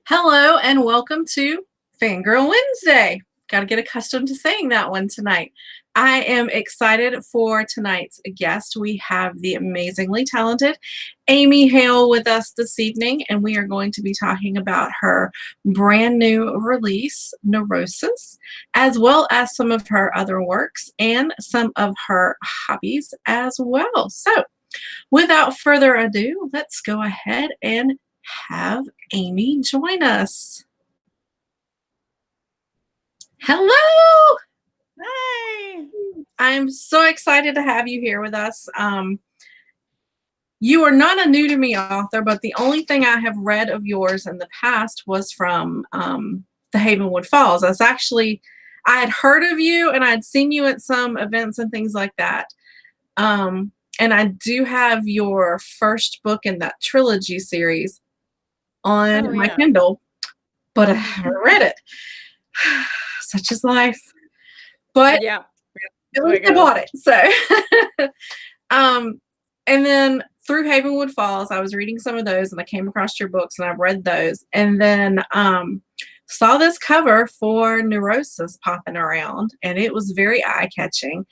Hello and welcome to Fangirl Wednesday. Got to get accustomed to saying that one tonight. I am excited for tonight's guest. We have the amazingly talented Amy Hale with us this evening, and we are going to be talking about her brand new release, Neurosis, as well as some of her other works and some of her hobbies as well. So, without further ado, let's go ahead and have Amy join us. Hello! Hi! I'm so excited to have you here with us. You are not a new to me author, but the only thing I have read of yours in the past was from the Havenwood Falls. I had heard of you and I'd seen you at some events and things like that. And I do have your first book in that trilogy series on my Kindle, but I haven't read it. Such is life. But yeah, at least I bought it. So, and then through Havenwood Falls, I was reading some of those, and I came across your books, and I've read those, and then saw this cover for Neurosis popping around, and it was very eye-catching.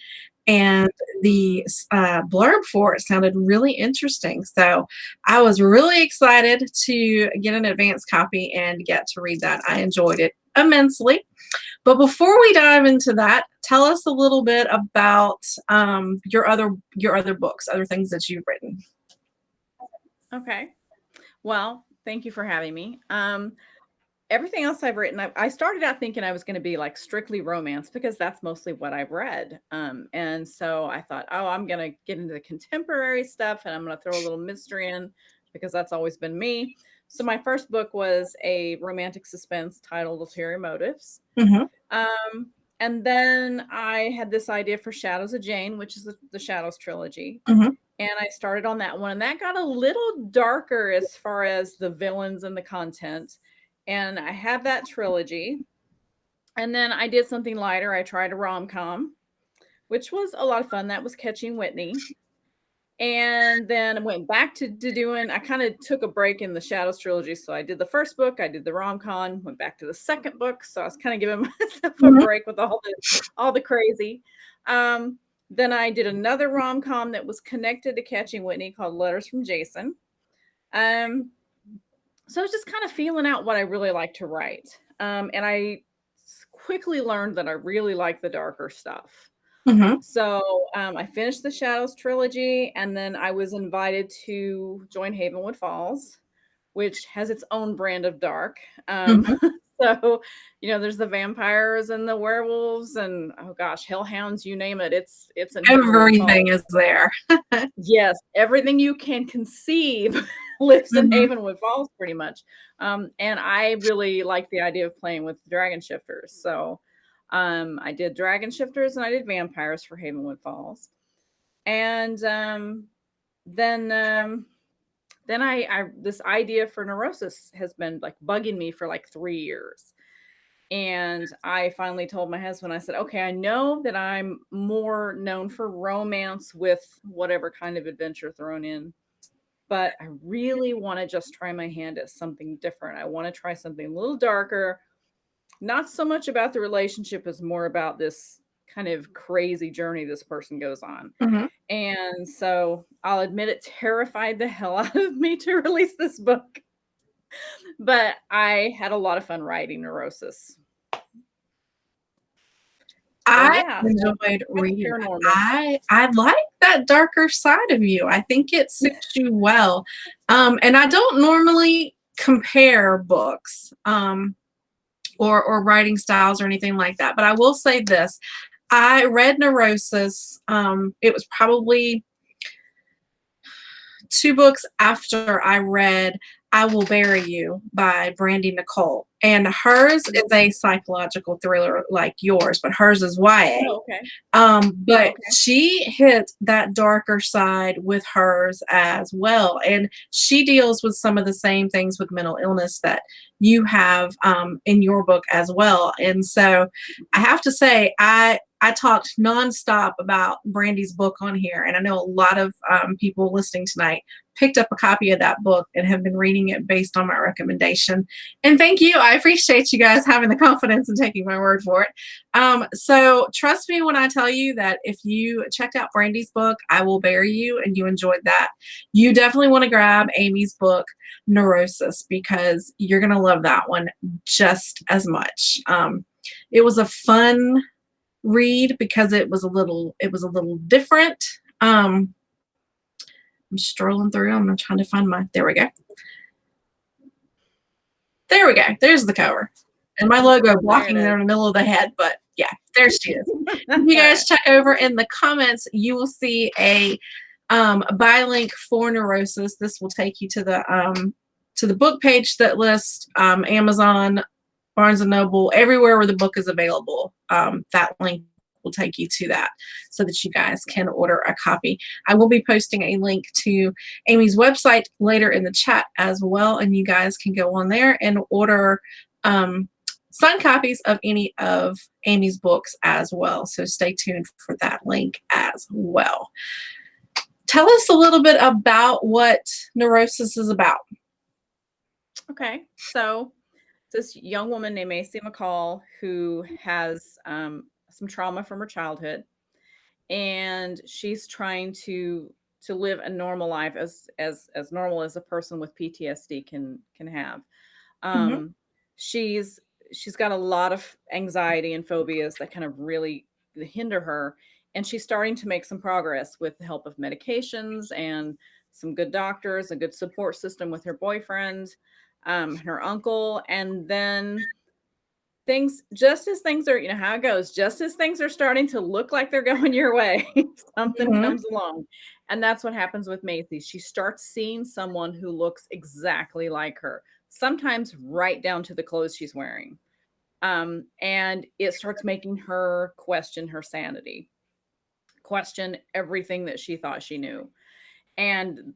And the blurb for it sounded really interesting. So I was really excited to get an advance copy and get to read that. I enjoyed it immensely. But before we dive into that, tell us a little bit about your other books, other things that you've written. Okay. Well, thank you for having me. Everything else I've written, I started out thinking I was going to be like strictly romance because that's mostly what I've read. And so I thought, oh, I'm going to get into the contemporary stuff and I'm going to throw a little mystery in because that's always been me. So my first book was a romantic suspense titled Ulterior Motives. Mm-hmm. And then I had this idea for Shadows of Jane, which is the Shadows trilogy. Mm-hmm. And I started on that one. And that got a little darker as far as the villains and the content. And I have that trilogy. And then I did something lighter. I tried a rom-com, which was a lot of fun. That was Catching Whitney. And then I went back to doing, I kind of took a break in the Shadows trilogy. So I did the first book, I did the rom-com, went back to the second book. So I was kind of giving myself a break with all the crazy. Then I did another rom-com that was connected to Catching Whitney called Letters from Jason. So I was just kind of feeling out what I really like to write. And I quickly learned that I really like the darker stuff. Mm-hmm. So I finished the Shadows trilogy, and then I was invited to join Havenwood Falls, which has its own brand of dark. Mm-hmm. So, there's the vampires and the werewolves and, oh gosh, hellhounds, you name it. It's in Everything is there. Yes, everything you can conceive lives in Havenwood Falls pretty much. And I really like the idea of playing with dragon shifters. So I did dragon shifters and I did vampires for Havenwood Falls. And then I this idea for Neurosis has been like bugging me for like 3 years. And I finally told my husband, I said, okay, I know that I'm more known for romance with whatever kind of adventure thrown in, but I really want to just try my hand at something different. I want to try something a little darker, not so much about the relationship as more about this kind of crazy journey this person goes on. Mm-hmm. And so I'll admit it terrified the hell out of me to release this book. But I had a lot of fun writing Neurosis. I enjoyed reading. I like that darker side of you. I think it suits you well. And I don't normally compare books or writing styles or anything like that. But I will say this. I read Neurosis. It was probably 2 books after I read I Will Bury You by Brandy Nicole. And hers is a psychological thriller like yours, but hers is YA. Oh, okay. But she hit that darker side with hers as well. And she deals with some of the same things with mental illness that you have in your book as well. And so I have to say, I talked nonstop about Brandy's book on here, and I know a lot of people listening tonight picked up a copy of that book and have been reading it based on my recommendation. And thank you. I appreciate you guys having the confidence and taking my word for it. So trust me when I tell you that if you checked out Brandy's book, I Will Bury You, and you enjoyed that, you definitely want to grab Amy's book, Neurosis, because you're going to love that one just as much. It was a fun read because it was a little different. I'm strolling through. I'm trying to find there we go. There we go. There's the cover. And my logo blocking there in the middle of the head, but yeah, there she is. If you guys check over in the comments, you will see a buy link for Neurosis. This will take you to the book page that lists Amazon, Barnes and Noble, everywhere where the book is available. That link will take you to that so that you guys can order a copy. I will be posting a link to Amy's website later in the chat as well, and you guys can go on there and order signed copies of any of Amy's books as well. So stay tuned for that link as well. Tell us a little bit about what Neurosis is about. Okay, so this young woman named Macy McCall who has some trauma from her childhood, and she's trying to live a normal life as normal as a person with PTSD can have. She's got a lot of anxiety and phobias that kind of really hinder her, and she's starting to make some progress with the help of medications and some good doctors, a good support system with her boyfriend, her uncle, and then just as things are, you know how it goes, just as things are starting to look like they're going your way, something comes along. And that's what happens with Macy. She starts seeing someone who looks exactly like her, sometimes right down to the clothes she's wearing. And it starts making her question her sanity, question everything that she thought she knew. And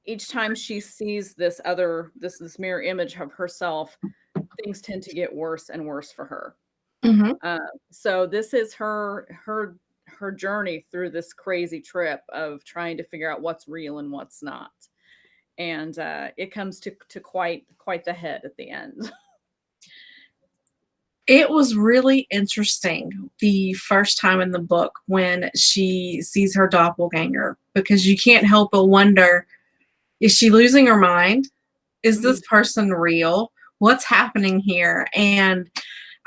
each time she sees this mirror image of herself, things tend to get worse and worse for her. So this is her journey through this crazy trip of trying to figure out what's real and what's not. And it comes to quite the head at the end. It was really interesting the first time in the book when she sees her doppelganger, because you can't help but wonder, is she losing her mind? Is this person real? What's happening here? And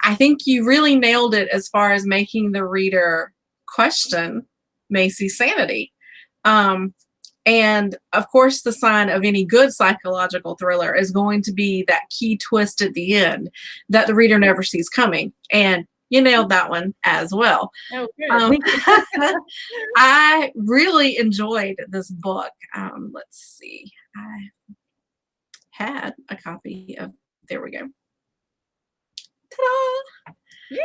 I think you really nailed it as far as making the reader question Macy's sanity. And of course, the sign of any good psychological thriller is going to be that key twist at the end that the reader never sees coming. And you nailed that one as well. Oh, good. I really enjoyed this book. Let's see. I had a copy of, there we go. Ta-da! Yay!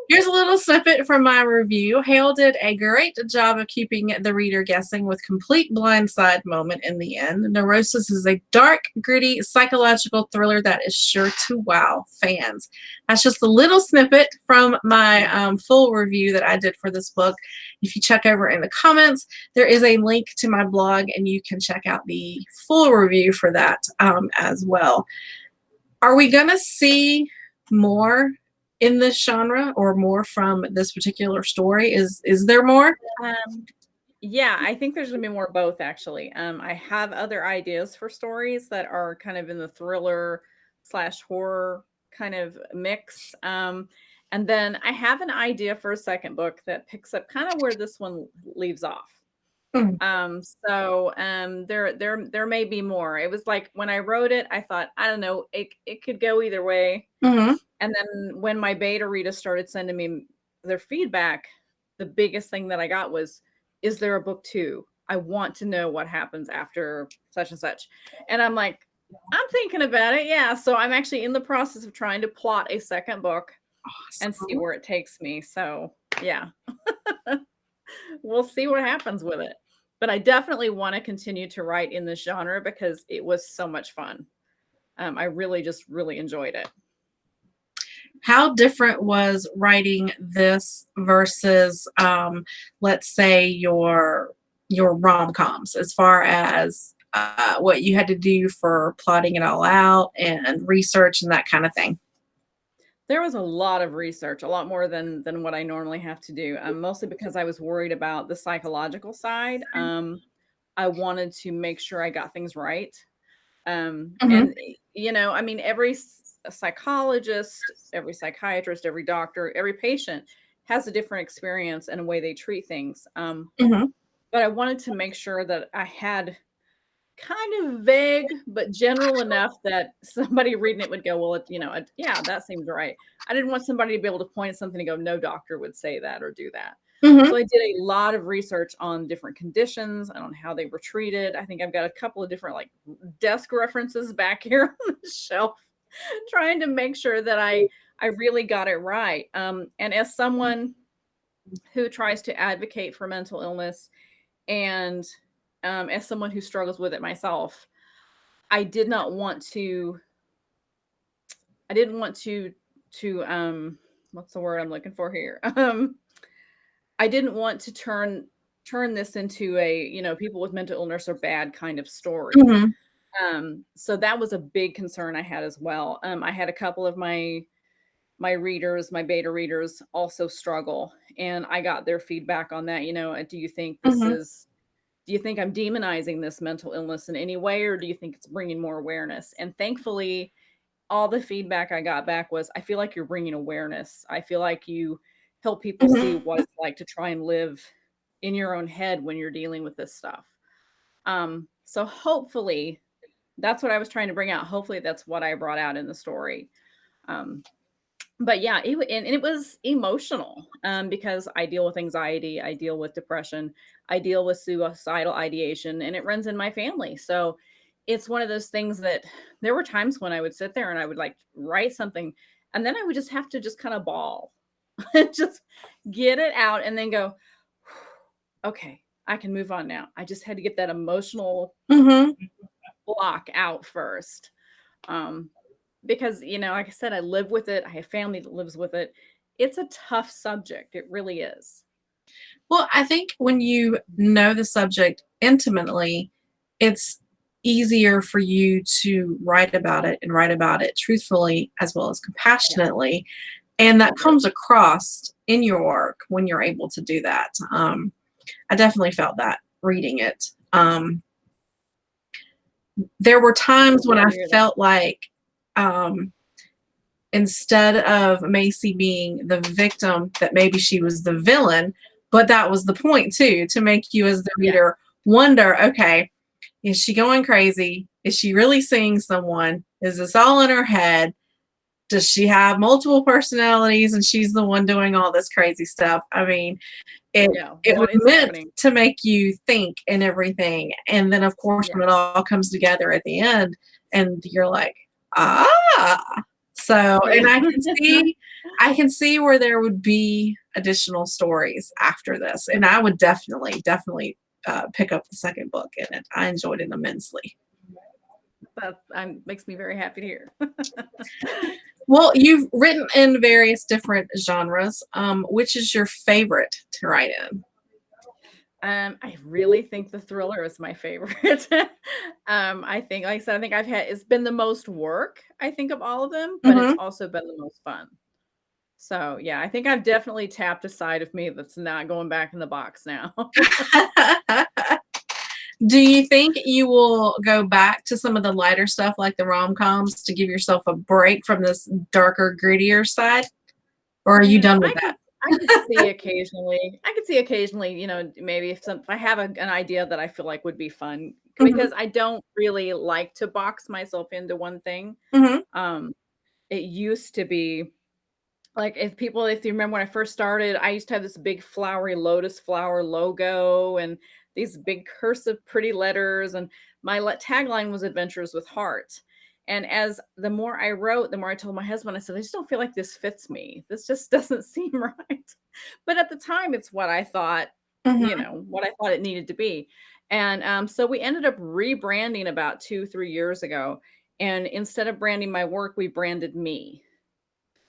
Here's a little snippet from my review. Hale did a great job of keeping the reader guessing with complete blindside moment in the end. Neurosis is a dark, gritty, psychological thriller that is sure to wow fans. That's just a little snippet from my full review that I did for this book. If you check over in the comments, there is a link to my blog, and you can check out the full review for that as well. Are we going to see more in this genre, or more from this particular story? Is there more? Yeah, I think there's gonna be more of both, actually. I have other ideas for stories that are kind of in the thriller / horror kind of mix. And then I have an idea for a second book that picks up kind of where this one leaves off. There may be more. It was like when I wrote it, I thought, I don't know, it could go either way. And then when my beta readers started sending me their feedback, the biggest thing that I got was, is there a book 2? I want to know what happens after such and such. And I'm like, I'm thinking about it. Yeah. So I'm actually in the process of trying to plot a second book and see where it takes me. So yeah, we'll see what happens with it. But I definitely want to continue to write in this genre because it was so much fun. I really enjoyed it. How different was writing this versus, let's say, your rom-coms, as far as what you had to do for plotting it all out and research and that kind of thing? There was a lot of research, a lot more than what I normally have to do, mostly because I was worried about the psychological side. I wanted to make sure I got things right. Mhm, And you know, I mean, every psychologist, every psychiatrist, every doctor, every patient has a different experience and a way they treat things. mhm, But I wanted to make sure that I had kind of vague, but general enough that somebody reading it would go, well, it, you know, yeah, that seems right. I didn't want somebody to be able to point at something and go, no doctor would say that or do that. mhm, So I did a lot of research on different conditions and on how they were treated. I think I've got a couple of different like desk references back here on the shelf, trying to make sure that I really got it right. And as someone who tries to advocate for mental illness and as someone who struggles with it myself, I did not want to I didn't want to what's the word I'm looking for here? I didn't want to turn this into a, you know, people with mental illness are bad kind of story. mhm, So that was a big concern I had as well. I had a couple of my readers, my beta readers also struggle, and I got their feedback on that. You know, do you think this mhm, is do you think I'm demonizing this mental illness in any way, or do you think it's bringing more awareness? And thankfully, all the feedback I got back was, I feel like you're bringing awareness. I feel like you help people see mhm. what it's like to try and live in your own head when you're dealing with this stuff. So hopefully that's what I was trying to bring out. Hopefully that's what I brought out in the story. Um, but yeah, and it was emotional, because I deal with anxiety, I deal with depression, I deal with suicidal ideation, and it runs in my family. So it's one of those things that there were times when I would sit there and I would like write something, and then I would just have to just kind of bawl, just get it out, and then go, okay, I can move on now. I just had to get that emotional Mhm. block out first. Um, because, you know, like I said, I live with it. I have family that lives with it. It's a tough subject. It really is. Well, I think when you know the subject intimately, it's easier for you to write about it and write about it truthfully as well as Yeah, compassionately. And I that agree. comes across in your work when you're able to do that. I definitely felt that reading it. There were I'm times when glad I to hear that. felt like um, instead of Macy being the victim, that maybe she was the villain. But that was the point too, to make you as the Yeah, reader wonder, okay, is she going crazy? Is she really seeing someone? Is this all in her head? Does she have multiple personalities and she's the one doing all this crazy stuff? I mean, it yeah. it was What is meant happening? to make you think and everything. And then of course Yeah, when it all comes together at the end and you're like, ah. So, and yeah. I can see where there would be additional stories after this. And I would definitely pick up the second book in it. I enjoyed it immensely. That makes me very happy to hear. Well, you've written in various different genres. Which is your favorite to write in? I really think the thriller is my favorite. I think, like I said, I think it's been the most work, I think, of all of them, but it's Mhm. also been the most fun. So yeah, I think I've definitely tapped a side of me that's not going back in the box now. Do you think you will go back to some of the lighter stuff like the rom-coms to give yourself a break from this darker, grittier side? Or are you done with that? I could see occasionally. I could see occasionally, you know, maybe if I have an idea that I feel like would be fun, Mhm, because I don't really like to box myself into one thing. mhm, Um, it used to be like, if you remember when I first started, I used to have this big flowery lotus flower logo and these big cursive pretty letters, and my tagline was "Adventures with Heart." And as the more I wrote, the more I told my husband, I said, "I just don't feel like this fits me. This just doesn't seem right." But at the time, it's what I thought, you mhm, know, what I thought it needed to be. And so we ended up rebranding about 2, 3 years ago. And instead of branding my work, we branded me.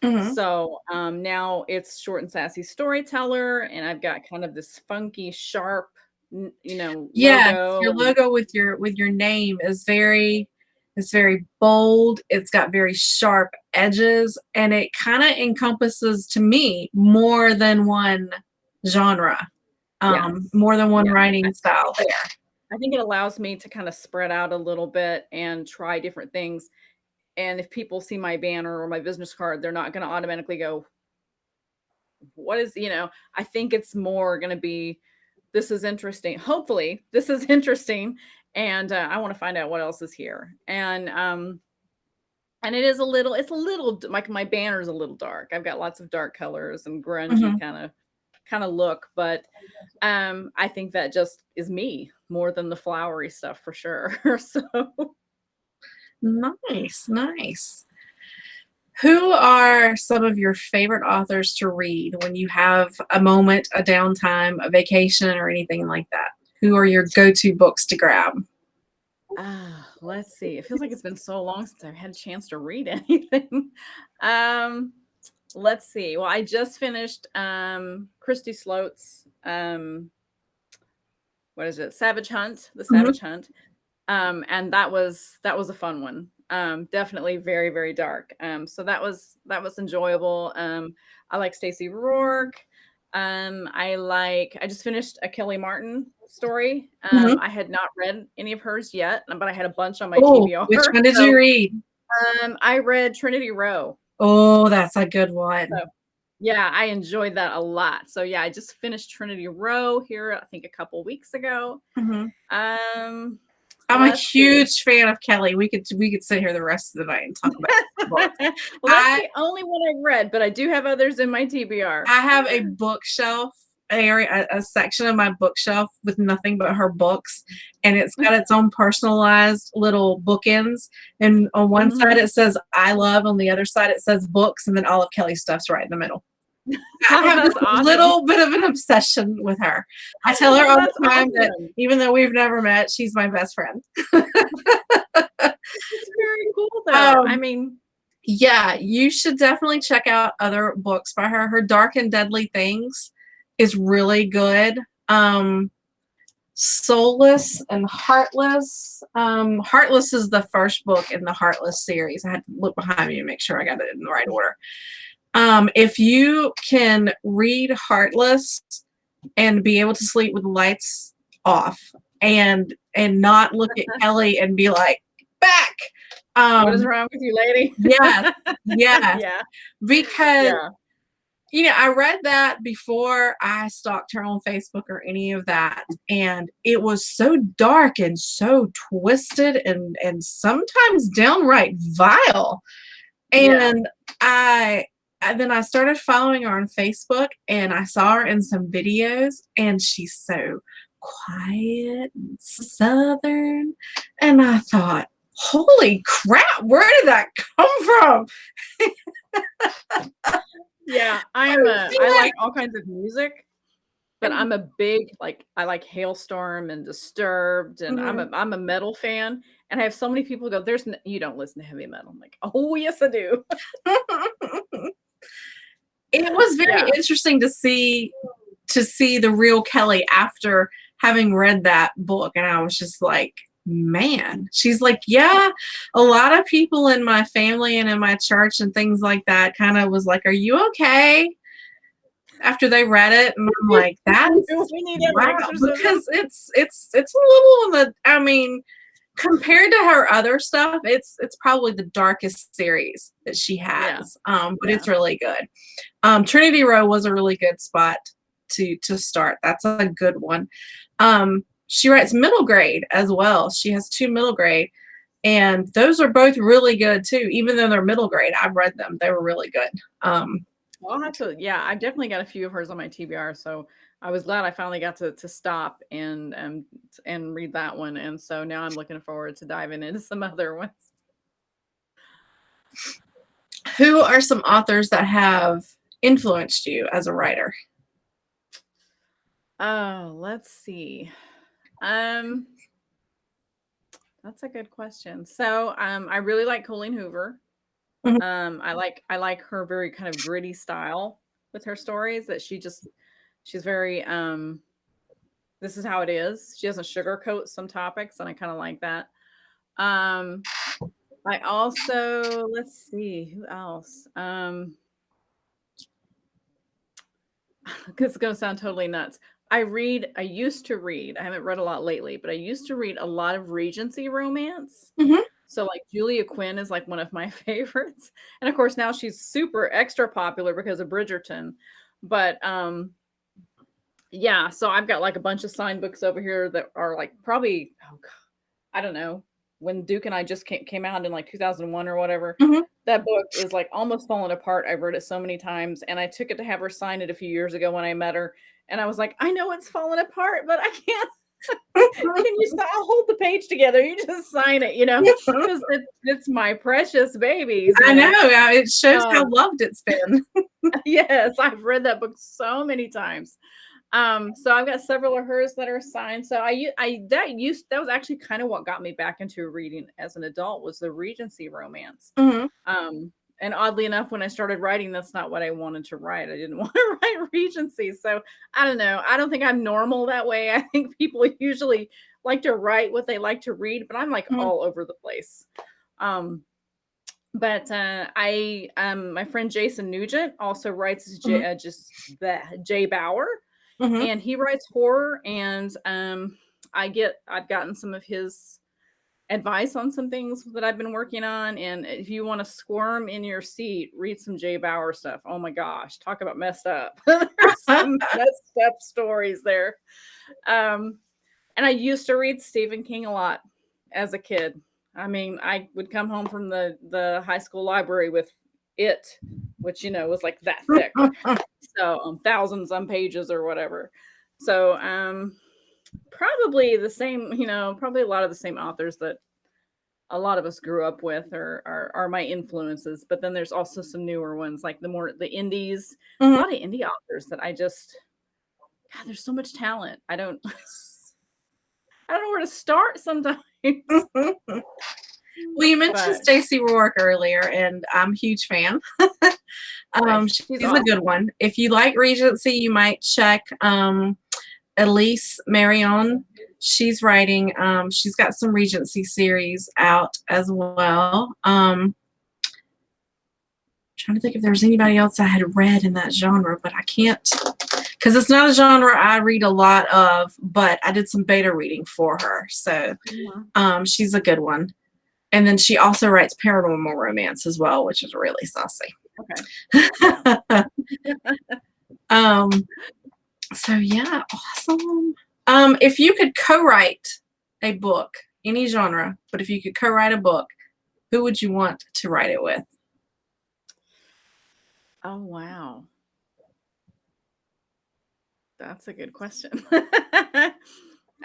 mhm, So, now it's short and sassy storyteller, and I've got kind of this funky, sharp Yes, logo. your logo with your name is very it's very bold, it's got very sharp edges, and it kinda encompasses, to me, more than one genre, Yes. more than one Yeah. writing style there. I think it allows me to kind of spread out a little bit and try different things. And if people see my banner or my business card, they're not going to automatically go, what is, I think it's more going to be, this is interesting. Hopefully, this is interesting. And I want to find out what else is here. And it's a little, like my banner is a little dark. I've got lots of dark colors and grungy Mhm. kind of look, but I think that just is me more than the flowery stuff for sure. So, Nice, nice. Who are some of your favorite authors to read when you have a moment, a downtime, a vacation, or anything like that? Who are your go-to books to grab? let's see. It feels like it's been so long since I've had a chance to read anything. Um, let's see. Well, I just finished Christy Sloat's what is it? Savage Hunt, The Mhm, Savage Hunt. And that was a fun one. Definitely very, very dark. So that was enjoyable. I like Stacey Rourke. I just finished a Kelly Martin story. mhm. I had not read any of hers yet, but I had a bunch on my Oh, which TBR. one did you So read? I read Trinity Row. Oh, that's a good one. So yeah, I enjoyed that a lot. So yeah, I just finished Trinity Row here, I think a couple weeks ago. Mhm. Um, I'm a let's see. huge fan of Kelly. We could sit here the rest of the night and talk about books. Well, that's I the only one I've read, but I do have others in my TBR. I have a bookshelf area, a section of my bookshelf with nothing but her books, and it's got its own personalized little bookends. And on one side Mhm. it says "I love," on the other side it says "books," and then all of Kelly's stuff's right in the middle. I Oh, have just that's a awesome. little bit of an obsession with her. I tell her Oh, all that's the time that awesome. even though we've never met, she's my best friend. It's very cool though. I Um, mean, yeah, you should definitely check out other books by her. Her Dark and Deadly Things is really good. Soulless and Heartless. Heartless is the first book in the Heartless series. I had to look behind me to make sure I got it in the right order. If you can read Heartless and be able to sleep with the lights off and not look at Kelly and be like, back. what is Um, wrong with you, lady? yes, yes, Yeah, because yeah. I read that before I stalked her on Facebook or any of that, and it was so dark and so twisted and sometimes downright vile. Yeah. And I then I started following her on Facebook, and I saw her in some videos, and she's so quiet and southern, and I thought, "Holy crap, where did that come from?" Yeah, She I like like all kinds of music, but I'm a big, like, I like Hailstorm and Disturbed, and mhm. I'm a metal fan, and I have so many people go, "There's n you don't listen to heavy metal." I'm like, "Oh, yes, I do." It was very Yeah. interesting to see the real Kelly after having read that book, and I was just like, "Man." She's like, "Yeah, a lot of people in my family and in my church and things like that kinda was like, 'Are you okay?' After they read it," and I'm like, "That's We need an wow," exorcism. because it's a little on the I mean, compared to her other stuff, it's probably the darkest series that she Yeah, has, but yeah. it's really good. Trinity Row was a really good spot to start. That's a good one. She writes middle grade as well. She has two middle grade, and those are both really good too. Even though they're middle grade, I've read them. They were really good. Well, I'll have to, yeah, I've definitely got a few of hers on my TBR, so I was glad I finally got to stop and read that one, and so now I'm looking forward to diving into some other ones. Who are some authors that have influenced you as a writer? Oh, let's see. Um, that's a good question. So, I really like Colleen Hoover. Mhm. I like her very kind of gritty style with her stories that she's very this is how it is. She doesn't sugarcoat some topics, and I kind of like that. Um, I also, let's see, who else? This is gonna sound totally nuts. I used to read, I haven't read a lot lately, but I used to read a lot of Regency romance. Mhm. So like Julia Quinn is like one of my favorites. And of course now she's super extra popular because of Bridgerton. But yeah, so I've got like a bunch of signed books over here that are like probably, oh God, I don't know, when Duke and I just came out in like 2001 or whatever. Mhm. That book is like almost falling apart. I've read it so many times, and I took it to have her sign it a few years ago when I met her. And I was like, I know it's falling apart, but I can't. Can you stop? I'll hold the page together. You just sign it, because it's my precious babies, I know. It shows how Um, loved it's been. yes, I've read that book so many times. So I've got several of hers that are signed. So that was actually kind of what got me back into reading as an adult was the Regency romance. Mhm. Um, and oddly enough, when I started writing, that's not what I wanted to write. I didn't want to write Regency. So I don't know. I don't think I'm normal that way. I think people usually like to write what they like to read, but I'm like Mhm. all over the place. Um, but my friend Jason Nugent also writes Mhm. just the Jay Bauer, Mhm. and he writes horror. And I've gotten some of his advice on some things that I've been working on. And if you want to squirm in your seat, read some Jay Bauer stuff. Oh my gosh, talk about messed up. There's some messed up stories there. Um, and I used to read Stephen King a lot as a kid. I mean, I would come home from the high school library with it, which was like that thick. So thousands on pages or whatever. So probably the same, probably a lot of the same authors that a lot of us grew up with are my influences. But then there's also some newer ones, like the indies, a Mhm. lot of indie authors that God, there's so much talent. I don't know where to start sometimes. Well, you mentioned But Stacey Rourke earlier, and I'm a huge fan. she's She's a good awesome. one. If you like Regency, you might check Elise Marion. She's got some Regency series out as well. Trying to think if there's anybody else I had read in that genre, but I can't because it's not a genre I read a lot of, but I did some beta reading for her. So Mhm. she's a good one. And then she also writes paranormal romance as well, which is really saucy. Okay. Yeah. um, so yeah, awesome. If you could co-write a book, any genre, but if you could co-write a book, who would you want to write it with? Oh, wow. That's a good question.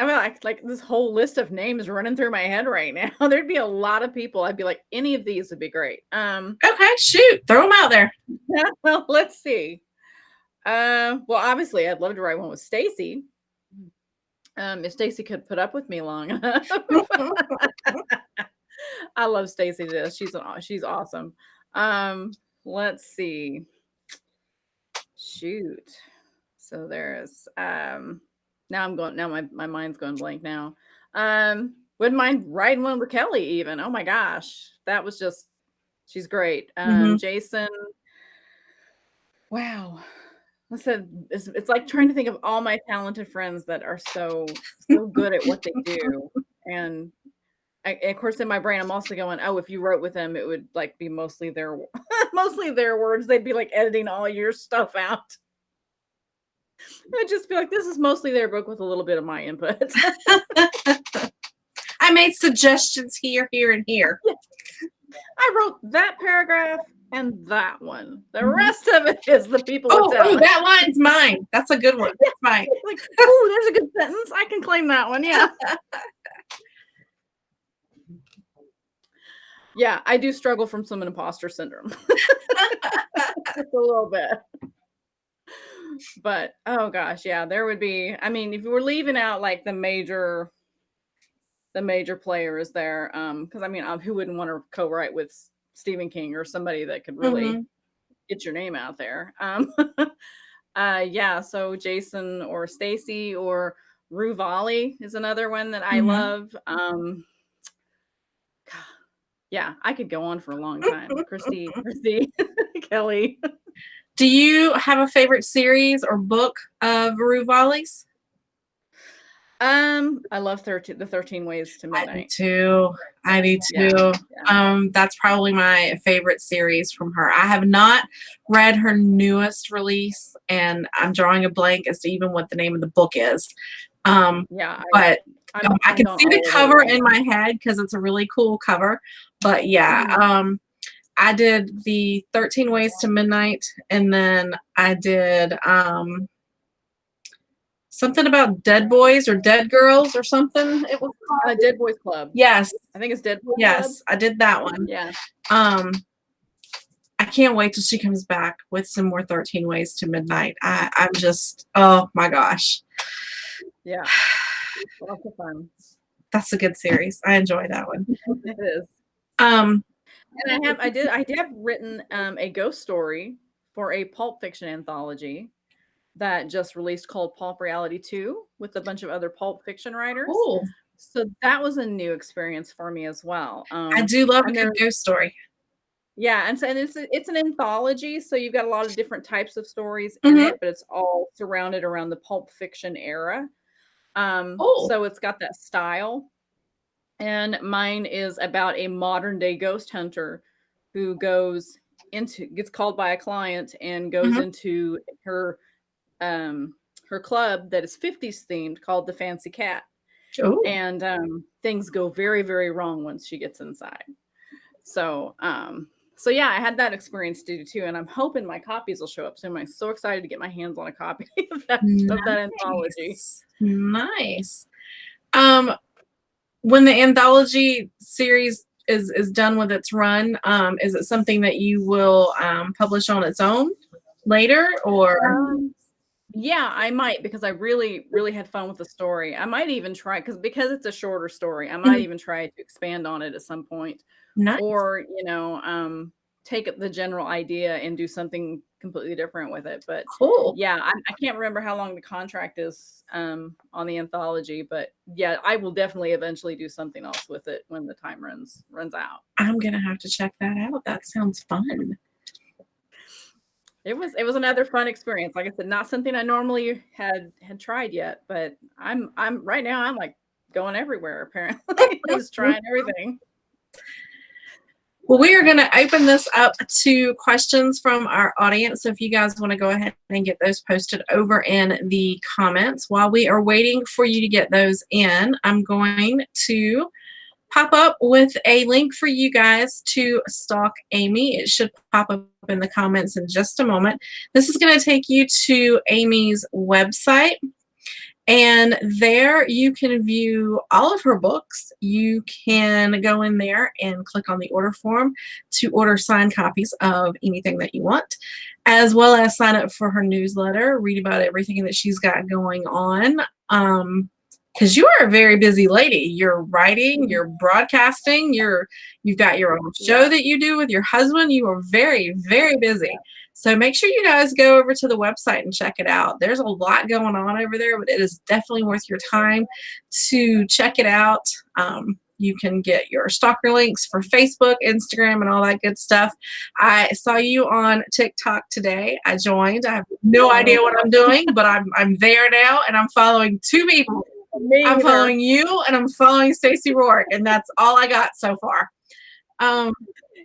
I mean, like this whole list of names running through my head right now. There'd be a lot of people. I'd be like, any of these would be great. Okay, shoot, throw them out there. Well, let's see. Well, obviously, I'd love to write one with Stacy. If Stacy could put up with me long enough. I love Stacy to death. She's awesome. Let's see. Shoot. So there's now my mind's going blank now. Wouldn't mind riding one with Kelly even. Oh my gosh. She's great. Mhm. Jason. Wow. Listen, it's like trying to think of all my talented friends that are so good at what they do. And of course, in my brain, I'm also going, oh, if you wrote with them, it would like be mostly their mostly their words. They'd be like editing all your stuff out. I'd just be like, this is mostly their book with a little bit of my input. I made suggestions here, here, and here. I wrote that paragraph and that one. The Mhm. rest of it is the people with Oh, talent. that line's mine. That's a good one. That's mine. Like, oh, there's a good sentence. I can claim that one. Yeah. Yeah, I do struggle from some imposter syndrome. Just a little bit. But oh gosh, yeah, there would be. I mean, if you were leaving out like the major players there, because I mean, who wouldn't want to co-write with Stephen King or somebody that could really Mhm. get your name out there? Yeah, so Jason or Stacy or Ruvali is another one that I Mhm. love. Yeah, I could go on for a long time. Christy Kelly. Do you have a favorite series or book of Ruvali's? I love the 13 Ways to I do Midnight. too. I do Yeah, too. yeah, That's probably my favorite series from her. I have not read her newest release, and I'm drawing a blank as to even what the name of the book is. yeah. But I'm I behind can on see the all of it cover right in now. my head because it's a really cool cover. But yeah, Mhm. I did the 13 Ways to Midnight, and then I did something about dead boys or dead girls or something. It was called. Dead Boys Club. Yes, I think it's Dead Boys Club. yes, I did that one. Yeah, Um, I can't wait till she comes back with some more 13 Ways to Midnight. I'm just, oh my gosh. yeah. Lots of fun. That's a good series. I enjoy that one. It is. Um, And I did have written a ghost story for a pulp fiction anthology that just released called Pulp Reality 2 with a bunch of other pulp fiction writers. cool. So that was a new experience for me as well. I do love a And good there ghost story. Yeah, and it's an anthology, so you've got a lot of different types of stories in Mhm. it, but it's all surrounded around the pulp fiction era. Cool. So it's got that style. And mine is about a modern day ghost hunter who gets called by a client and goes Mhm. into um her club that is 50s themed called the Fancy Cat. Ooh. And things go very, very wrong once she gets inside. So, so yeah, I had that experience to do too, and I'm hoping my copies will show up soon. I'm so excited to get my hands on a copy of that anthology. Nice. Nice. Um, when the anthology series is done with its run, is it something that you will publish on its own later, or? Um, yeah, I might because I really, really had fun with the story. I might even try because it's a shorter story. I might Mhm. even try to expand on it at some point, Nice. or take the general idea and do something completely different with it. But Cool. yeah, I can't remember how long the contract is on the anthology, but yeah, I will definitely eventually do something else with it when the time runs out. I'm gonna have to check that out. That sounds fun. It was another fun experience. Like I said, not something I normally had tried yet, but I'm right now I'm like going everywhere apparently, just trying everything. Well, we are going to open this up to questions from our audience. So if you guys want to go ahead and get those posted over in the comments. While we are waiting for you to get those in, I'm going to pop up with a link for you guys to stalk Amy. It should pop up in the comments in just a moment. This is going to take you to Amy's website. And there you can view all of her books. You can go in there and click on the order form to order signed copies of anything that you want, as well as sign up for her newsletter, read about everything that she's got going on. Because you are a very busy lady. You're writing, you're broadcasting, you've got your own show Yeah. that you do with your husband. You are very, very busy. So make sure you guys go over to the website and check it out. There's a lot going on over there, but it is definitely worth your time to check it out. You can get your stalker links for Facebook, Instagram, and all that good stuff. I saw you on TikTok today. I joined. I have no idea what I'm doing, but I'm there now, and I'm following two people. Me I'm either. following you, and I'm following Stacey Rourke, and that's all I got so far. Um,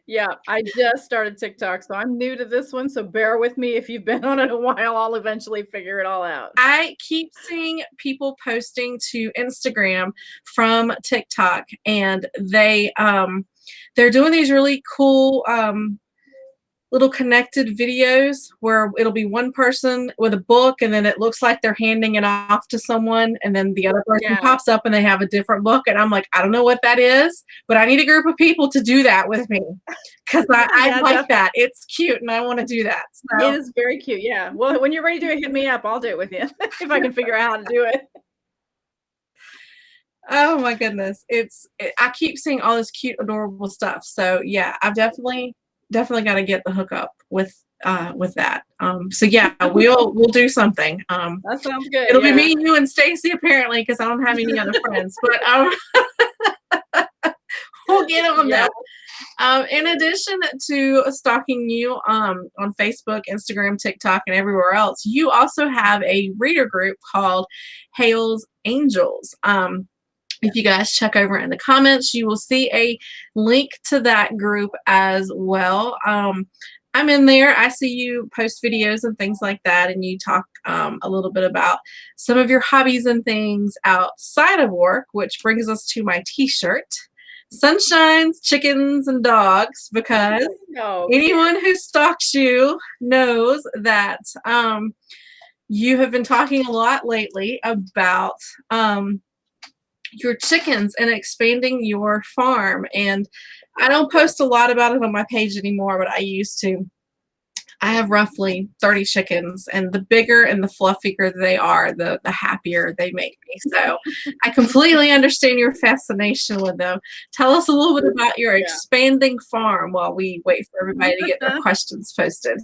Yeah, I just started TikTok, so I'm new to this one, so bear with me if you've been on it a while, I'll eventually figure it all out. I keep seeing people posting to Instagram from TikTok, and they're doing these really cool little connected videos where it'll be one person with a book, and then it looks like they're handing it off to someone, and then the other person Yeah. pops up and they have a different book, and I'm like, I don't know what that is, but I need a group of people to do that with me because I Yeah, like that. It's cute, and I want to do that. it So is very cute, yeah. Well, when you're ready to do it, hit me up, I'll do it with you if I can figure out how to do it. oh my goodness. I keep seeing all this cute, adorable stuff. So yeah, I've definitely got to get the hookup with with that. So yeah, we'll do something. That sounds good. It'll be Yeah. me, you, and Stacy apparently because I don't have any other friends. But we'll get on Yeah. that. In addition to stalking you on Facebook, Instagram, TikTok, and everywhere else, you also have a reader group called Hale's Angels. If you guys check over in the comments, you will see a link to that group as well. I'm in there. I see you post videos and things like that, and you talk a little bit about some of your hobbies and things outside of work, which brings us to my t-shirt. Sunshines, chickens, and dogs, because No. anyone who stalks you knows that you have been talking a lot lately about your chickens and expanding your farm. And I don't post a lot about it on my page anymore, but I used to. I have roughly 30 chickens, and the bigger and the fluffier they are, the happier they make me. So I completely understand your fascination with them. Tell us a little bit about your Yeah. expanding farm while we wait for everybody to get their questions posted.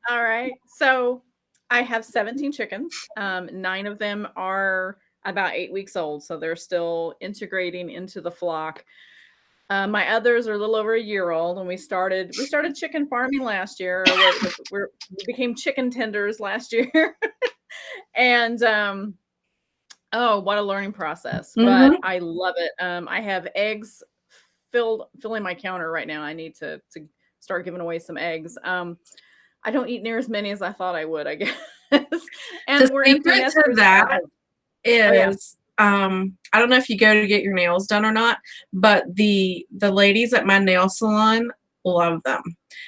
All right. So I have 17 chickens. 9 of them are about 8 weeks old, so they're still integrating into the flock. My others are a little over a year old, and we started chicken farming last year. We became chicken tenders last year, and oh, what a learning process! But Mm-hmm. I love it. I have eggs filling my counter right now. I need to start giving away some eggs. I don't eat near as many as I thought I would, I guess. The And we're empty secret to nesters that now. Oh yeah. is I don't know if you go to get your nails done or not, but the ladies at my nail salon love them.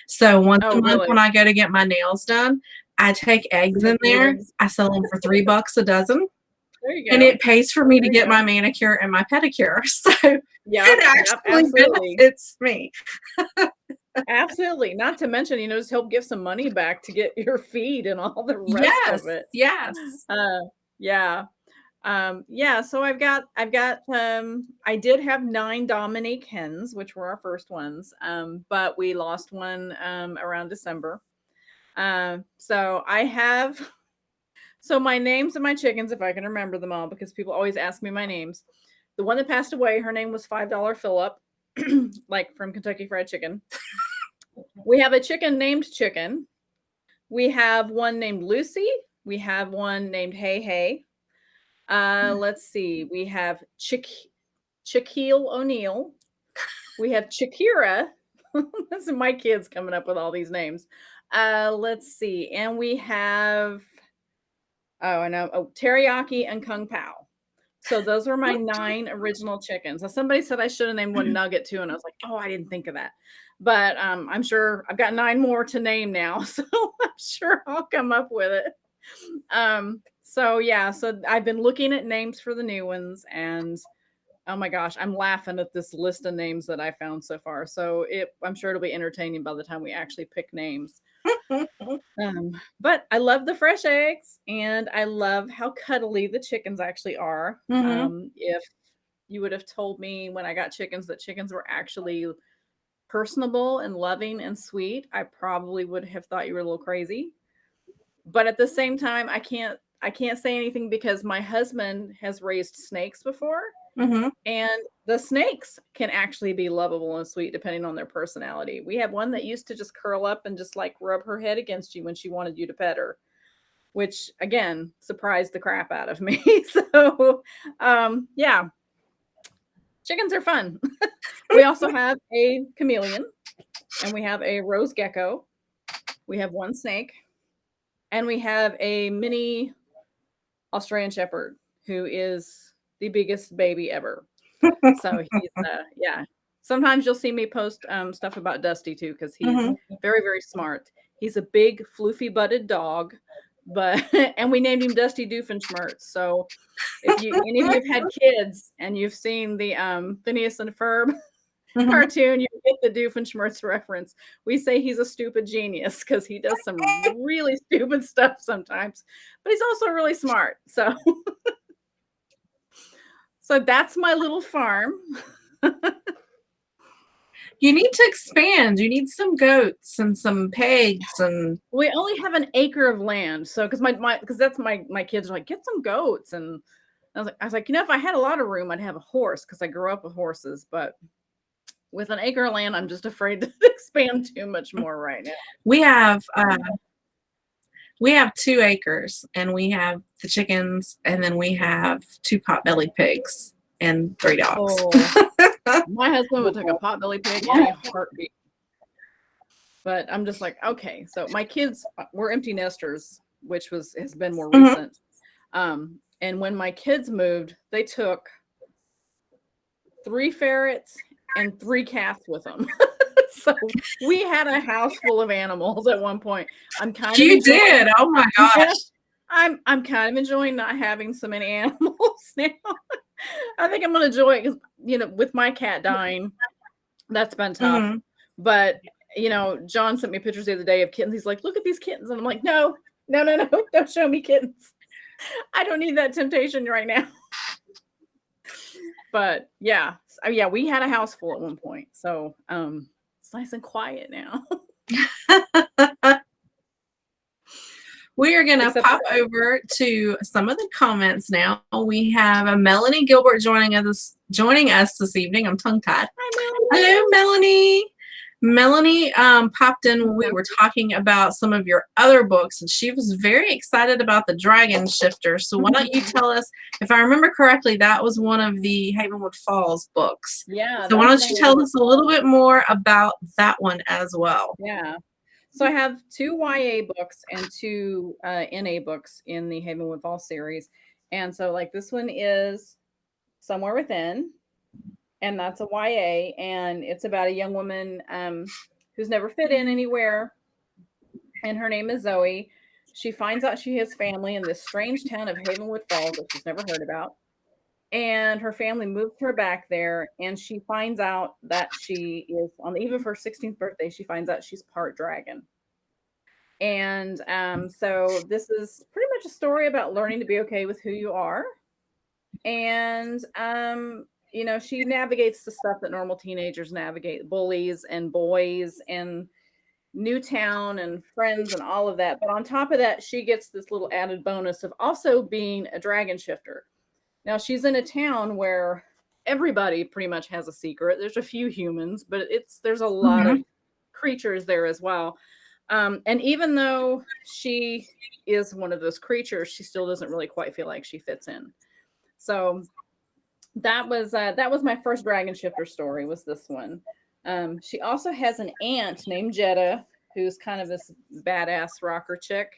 So once Oh, a month really? when I go to get my nails done, I take eggs in Take the there. eggs. I sell them for $3 a dozen, There you and go. it pays for me There to you get go. my manicure and my pedicure. So Yep, it yep, actually absolutely. benefits me. Absolutely. Not to mention, just help give some money back to get your feed and all the rest of Yes, it. yes. Uh, yeah. Yeah, so I did have 9 Dominique hens, which were our first ones. But we lost one around December. So I have so my names of my chickens, if I can remember them all, because people always ask me my names. The one that passed away, her name was $5 Phillip, like from Kentucky Fried Chicken. We have a chicken named Chicken. We have one named Lucy. We have one named Hey Hey. Let's see. We have Shaquille O'Neal. We have Shakira. This is my kids coming up with all these names. Let's see. And we have oh, I know. Oh, Teriyaki and Kung Pao. So those were my 9 original chickens. Now somebody said I should have named one Nugget too, and I was like, "Oh, I didn't think of that." But I'm sure I've got 9 more to name now, so I'm sure I'll come up with it. So yeah, so I've been looking at names for the new ones, and oh my gosh, I'm laughing at this list of names that I found so far. So I'm sure it'll be entertaining by the time we actually pick names. But I love the fresh eggs, and I love how cuddly the chickens actually are. Mm-hmm. If you would have told me when I got chickens that chickens were actually personable and loving and sweet, I probably would have thought you were a little crazy. But at the same time, I can't say anything because my husband has raised snakes before, Mm-hmm. and the snakes can actually be lovable and sweet depending on their personality. We have one that used to just curl up and just like rub her head against you when she wanted you to pet her, which again surprised the crap out of me. So, yeah, chickens are fun. We also have a chameleon, and we have a rose gecko. We have one snake, and we have a mini Australian Shepherd who is the biggest baby ever. So he's yeah. Sometimes you'll see me post stuff about Dusty too because he's Mm-hmm. very very smart. He's a big floofy butted dog, but and we named him Dusty Doofenshmirtz. So if any of you have had kids and you've seen the Phineas and Ferb Mm-hmm. cartoon, you get the Doofenshmirtz reference. We say he's a stupid genius because he does some really stupid stuff sometimes, but he's also really smart. So so that's my little farm. You need to expand. You need some goats and some pigs and We only have an acre of land, so because that's my kids are like, "Get some goats," and I was like, "You know, if I had a lot of room, I'd have a horse because I grew up with horses, but with an acre of land, I'm just afraid to expand too much more right now." we have uh we have 2 acres and we have the chickens and then we have 2 potbelly pigs and 3 dogs. Oh, my husband would take a potbelly pig in a heartbeat. But I'm just like, okay. So my kids were empty nesters, which has been more Mhm. recent. And when my kids moved, they took 3 ferrets and 3 cats with them. So we had a house full of animals at one point. I'm kind of You enjoying did. Oh my yeah, gosh. I'm kind of enjoying not having so many animals now. I think I'm gonna enjoy it because with my cat dying, that's been tough. Mhm. But John sent me pictures the other day of kittens. He's like, "Look at these kittens," and I'm like, "No, no, no, no! Don't show me kittens. I don't need that temptation right now." But yeah, yeah, we had a house full at one point, so it's nice and quiet now. We are gonna Except pop over to some of the comments now. We have a Melanie Gilbert joining us this evening. I'm tongue tied. hi, Hello, Melanie. Melanie popped in when we Melanie. were talking about some of your other books, and she was very excited about the Dragon Shifter. So why don't you tell us, if I remember correctly, that was one of the Havenwood Falls books. Yeah, So that why was don't the you tell Havenwood us a little Falls. bit more about that one as well? Yeah. So I have 2 YA books and 2 NA books in the Havenwood Falls series, and so like this one is Somewhere Within, and that's a YA, and it's about a young woman who's never fit in anywhere, and her name is Zoe. She finds out she has family in this strange town of Havenwood Falls that she's never heard about, and her family moves her back there, and she finds out that she is on the eve of her 16th birthday. She finds out she's part dragon, and so this is pretty much a story about learning to be okay with who you are, and she navigates the stuff that normal teenagers navigate, bullies and boys and new town and friends and all of that. But on top of that, she gets this little added bonus of also being a dragon shifter. Now she's in a town where everybody pretty much has a secret. There's a few humans, but there's a lot of Mhm. creatures there as well. And even though she is one of those creatures, she still doesn't really quite feel like she fits in. So that was my first dragon shifter story, was this one. She also has an aunt named Jetta, who's kind of this badass rocker chick.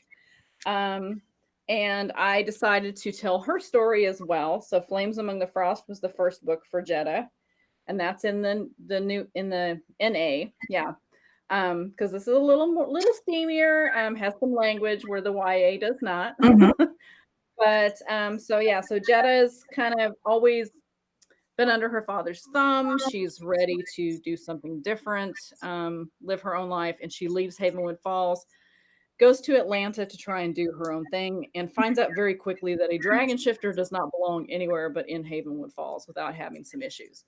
Um, and I decided to tell her story as well. So Flames Among the Frost was the first book for Jetta, and that's in the new in the NA. Yeah. Because this is a little steamier, has some language where the YA does not. Mhm. But so yeah, so Jetta's kind of always been under her father's thumb. She's ready to do something different, live her own life, and she leaves Havenwood Falls, goes to Atlanta to try and do her own thing, and finds out very quickly that a dragon shifter does not belong anywhere but in Havenwood Falls without having some issues.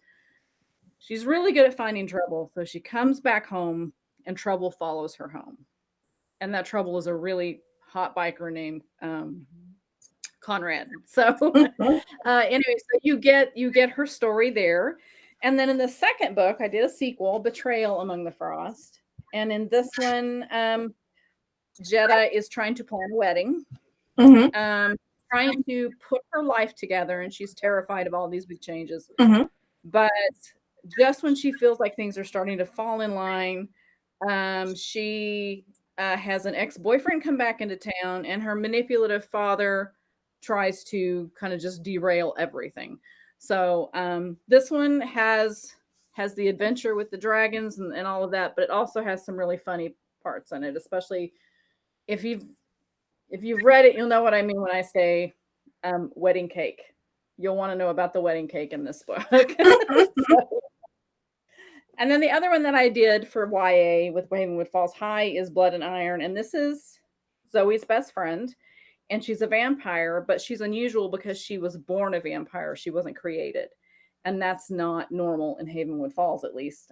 She's really good at finding trouble, so she comes back home, and trouble follows her home. And that trouble is a really hot biker named Conrad. So anyway, so you get her story there. And then in the second book, I did a sequel, Betrayal Among the Frost. And in this one, Jetta is trying to plan a wedding, Mhm. um, trying to put her life together, and she's terrified of all these big changes. Mhm. But just when she feels like things are starting to fall in line, she has an ex-boyfriend come back into town, and her manipulative father tries to kind of just derail everything. So this one has the adventure with the dragons and all of that, but it also has some really funny parts in it, especially if you've read it, you'll know what I mean when I say wedding cake. You'll want to know about the wedding cake in this book. So, and then the other one that I did for YA with Ravenwood Falls High is Blood and Iron. And this is Zoe's best friend. And she's a vampire, but she's unusual because she was born a vampire. She wasn't created. And that's not normal in Havenwood Falls, at least.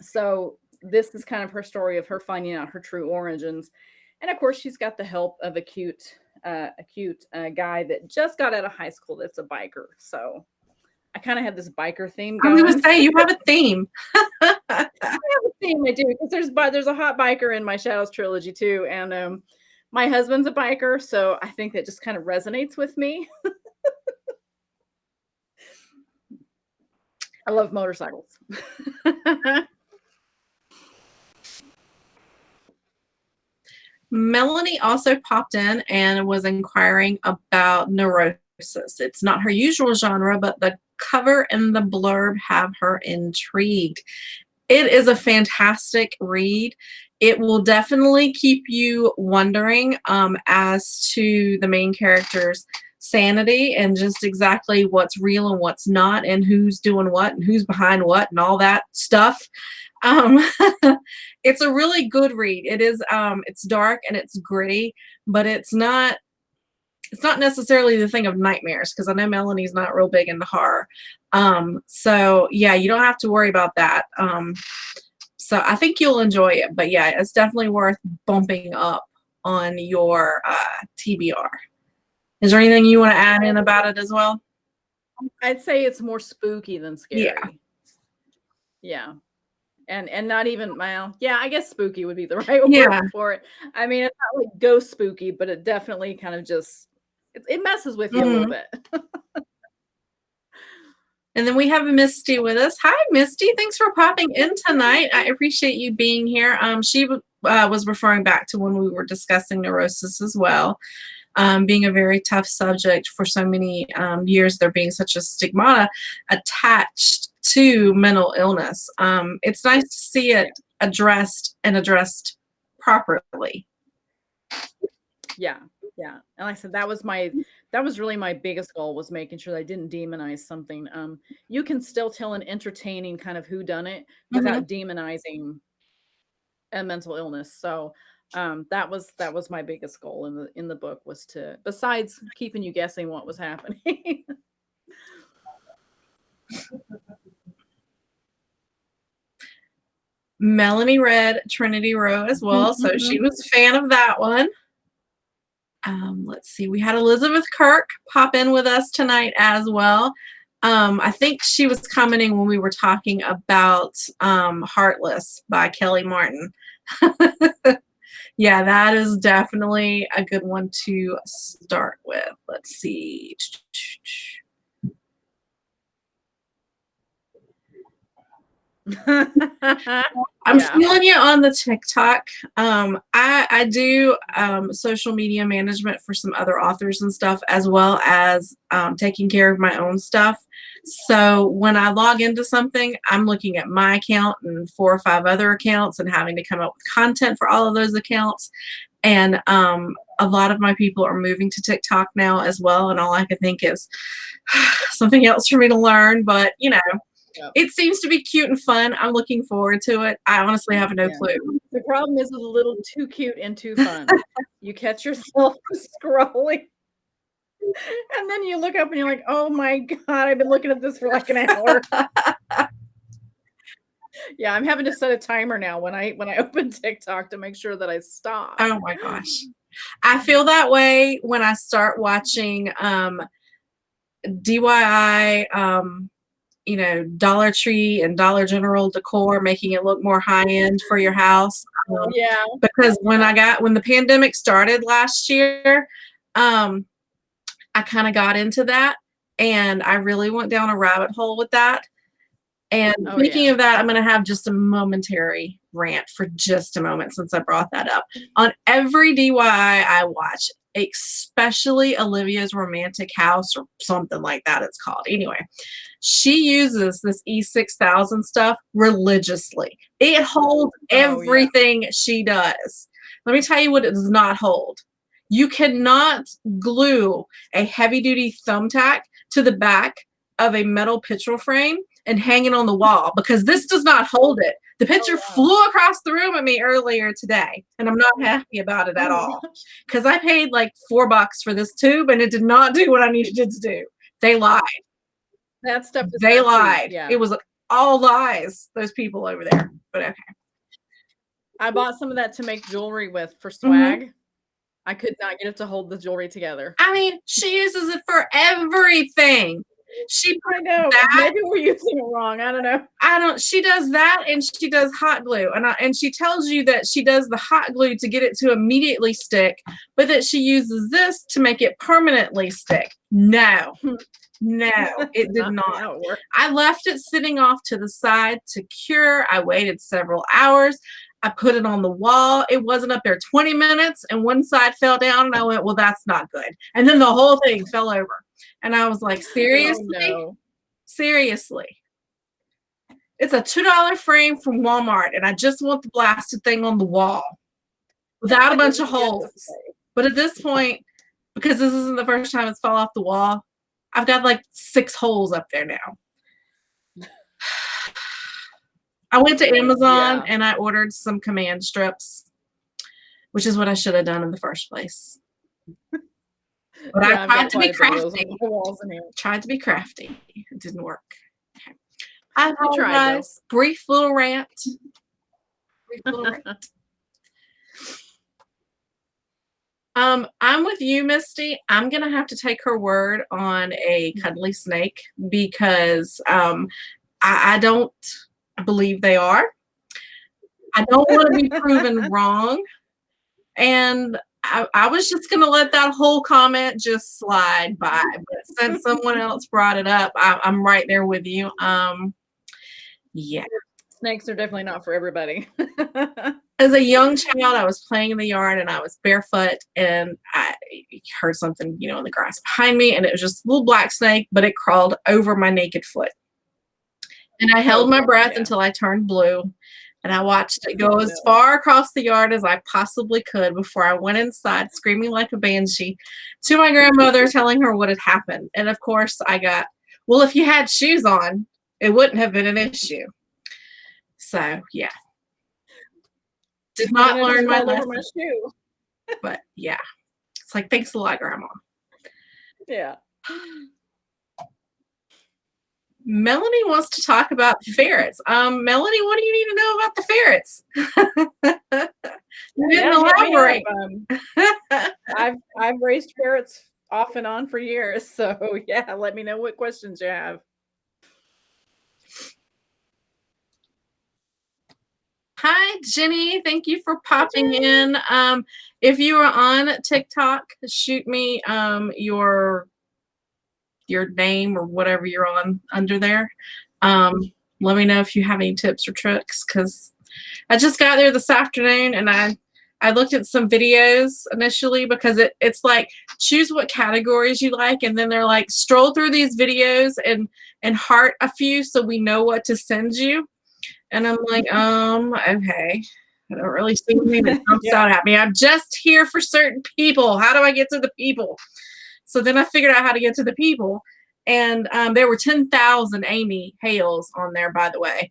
So this is kind of her story of her finding out her true origins. And of course, she's got the help of a cute guy that just got out of high school that's a biker. So I kind of have this biker theme I was gonna going. say you have a theme. I have a theme I do because there's a hot biker in my Shadows trilogy too, and my husband's a biker, so I think that just kind of resonates with me. I love motorcycles. Melanie also popped in and was inquiring about Neurosis. It's not her usual genre, but the cover and the blurb have her intrigued. It is a fantastic read. It will definitely keep you wondering as to the main character's sanity and just exactly what's real and what's not, and who's doing what and who's behind what and all that stuff. Um, it's a really good read. It is it's dark and it's gritty, but it's not necessarily the thing of nightmares because I know Melanie's not real big into horror. So yeah, you don't have to worry about that. So I think you'll enjoy it, but yeah, it's definitely worth bumping up on your TBR. Is there anything you want to add in about it as well? I'd say it's more spooky than Yeah. scary. Yeah. And not even, well, yeah, I guess spooky would be the right Yeah. word for it. I mean, it's not like ghost spooky, but it definitely kind of just it messes with you a little bit. And then we have Misty with us. Hi, Misty. Thanks for popping in tonight. I appreciate you being here. She was referring back to when we were discussing neurosis as well, being a very tough subject for so many years, there being such a stigmata attached to mental illness. It's nice to see it addressed properly. Yeah. Yeah. And like I said, that was really my biggest goal, was making sure that I didn't demonize something. You can still tell an entertaining kind of whodunit without demonizing a mental illness. So that was my biggest goal in the book, was to, besides keeping you guessing what was happening. Melanie read Trinity Row as well, so she was a fan of that one. Let's see, we had Elizabeth Kirk pop in with us tonight as well. I think she was commenting when we were talking about Heartless by Kelly Martin. Yeah, that is definitely a good one to start with. Let's see. I'm feeling you on the TikTok. I do social media management for some other authors and stuff, as well as taking care of my own stuff. So when I log into something, I'm looking at my account and 4 or 5 other accounts and having to come up with content for all of those accounts. And a lot of my people are moving to TikTok now as well. And all I can think is something else for me to learn. But, you know, it seems to be cute and fun. I'm looking forward to it. I honestly have no clue. The problem is it's a little too cute and too fun. You catch yourself scrolling, and then you look up and you're like, oh my God, I've been looking at this for like an hour. Yeah, I'm having to set a timer now when I open TikTok to make sure that I stop. Oh my gosh. I feel that way when I start watching DIY you know, Dollar Tree and Dollar General decor, making it look more high end for your house. Yeah. Because when the pandemic started last year, I kind of got into that, and I really went down a rabbit hole with that. And speaking of that, I'm going to have just a momentary rant for just a moment, since I brought that up. On every DIY I watch, especially Olivia's Romantic House or something like that it's called. Anyway, she uses this E6000 stuff religiously. It holds everything she does. Let me tell you what it does not hold. You cannot glue a heavy-duty thumbtack to the back of a metal picture frame and hang it on the wall, because this does not hold it. The picture flew across the room at me earlier today, and I'm not happy about it at all, because I paid like $4 for this tube and it did not do what I needed it to do. They lied. That stuff is They so lied. cheap. Yeah. It was all lies, those people over there. But okay. I bought some of that to make jewelry with for Mhm. swag. I could not get it to hold the jewelry together. I mean, she uses it for everything. She I puts know. that Maybe we're using it wrong. I don't know. she does that and she does hot glue. And she tells you that she does the hot glue to get it to immediately stick, but that she uses this to make it permanently stick. No. No, That's it did not not. how it works. I left it sitting off to the side to cure. I waited several hours. I put it on the wall. It wasn't up there 20 minutes, and one side fell down, and I went, well, that's not good. And then the whole thing fell over. And I was like, Oh, seriously? no. Seriously. It's a $2 frame from Walmart, and I just want the blasted thing on the wall without a bunch of Just to holes. say. But at this point, because this isn't the first time it's fell off the wall, I've got like 6 holes up there now. I went to Amazon Yeah. and I ordered some command strips, which is what I should have done in the first place. But Yeah, I I've tried got to quite be a bit of those crafty. on the walls in here. Tried to be crafty. It didn't work. Okay. I You tried, though. apologize. Brief little rant. Brief little rant. I'm with you, Misty. I'm gonna have to take her word on a cuddly snake because I don't believe they are. I don't want to be proven wrong. And I was just gonna let that whole comment just slide by. But since someone else brought it up, I'm right there with you. Yeah. Snakes are definitely not for everybody. As a young child, I was playing in the yard and I was barefoot and I heard something, in the grass behind me, and it was just a little black snake, but it crawled over my naked foot. And I held my breath until I turned blue, and I watched it go as far across the yard as I possibly could before I went inside screaming like a banshee to my grandmother, telling her what had happened. And of course, I got, well, if you had shoes on, it wouldn't have been an issue. So, yeah. Did not learn my lesson. Over my shoe. But yeah, it's like, thanks a lot, Grandma. Yeah. Melanie wants to talk about the ferrets. Melanie, what do you need to know about the ferrets? You didn't elaborate. I've raised ferrets off and on for years, so yeah, let me know what questions you have. Hi, Jenny. Thank you for popping in. If you are on TikTok, shoot me your name or whatever you're on under there. Let me know if you have any tips or tricks, because I just got there this afternoon and I looked at some videos initially because it's like, choose what categories you like, and then they're like, stroll through these videos and heart a few so we know what to send you. And I'm like, okay. I don't really see anything that jumps out at me. I'm just here for certain people. How do I get to the people? So then I figured out how to get to the people. And there were 10,000 Amy Hales on there, by the way.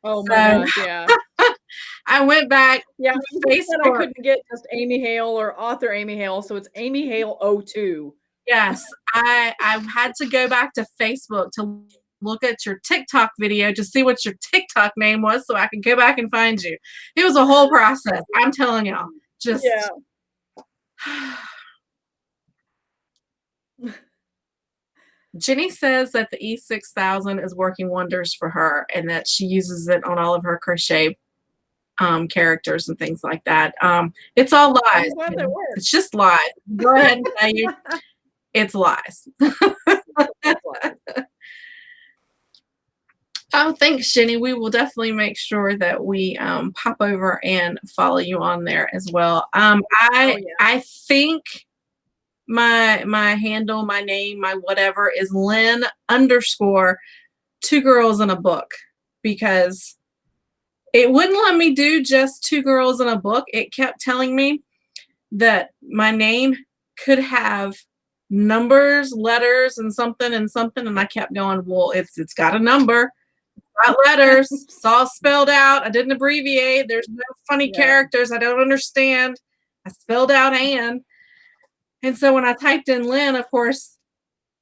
Oh my gosh, yeah. I went back to Facebook. I couldn't get just Amy Hale or author Amy Hale, so it's Amy Hale 02. Yes, I had to go back to Facebook to look at your TikTok video to see what your TikTok name was so I could go back and find you. It was a whole process. I'm telling y'all. Just Jenny says that the E6000 is working wonders for her and that she uses it on all of her crochet characters and things like that. It's all lies. I'm glad that works. It's just lies. Go ahead and tell you it's lies. Oh, thanks, Jenny. We will definitely make sure that we pop over and follow you on there as well. I think my handle, my name, my whatever is Lynn _ 2 girls in a book, because it wouldn't let me do just 2 girls in a book. It kept telling me that my name could have numbers, letters, and something, and I kept going, well, it's got a number. Got letters. It's all spelled out. I didn't abbreviate. There's no funny characters. I don't understand. I spelled out Anne. And so when I typed in Lynn, of course,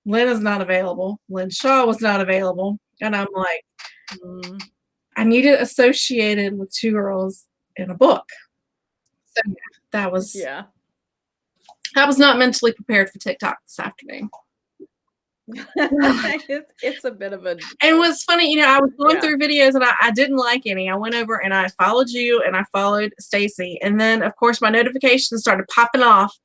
Lynn is not available. Lynn Shaw was not available. And I'm like, Mm, I need it associated with 2 girls in a book. So, yeah, that was yeah. I was not mentally prepared for TikTok this afternoon. It's a bit of a And what's funny, I was going yeah. through videos and I didn't like any. I went over and I followed you and I followed Stacy. And then, of course, my notifications started popping off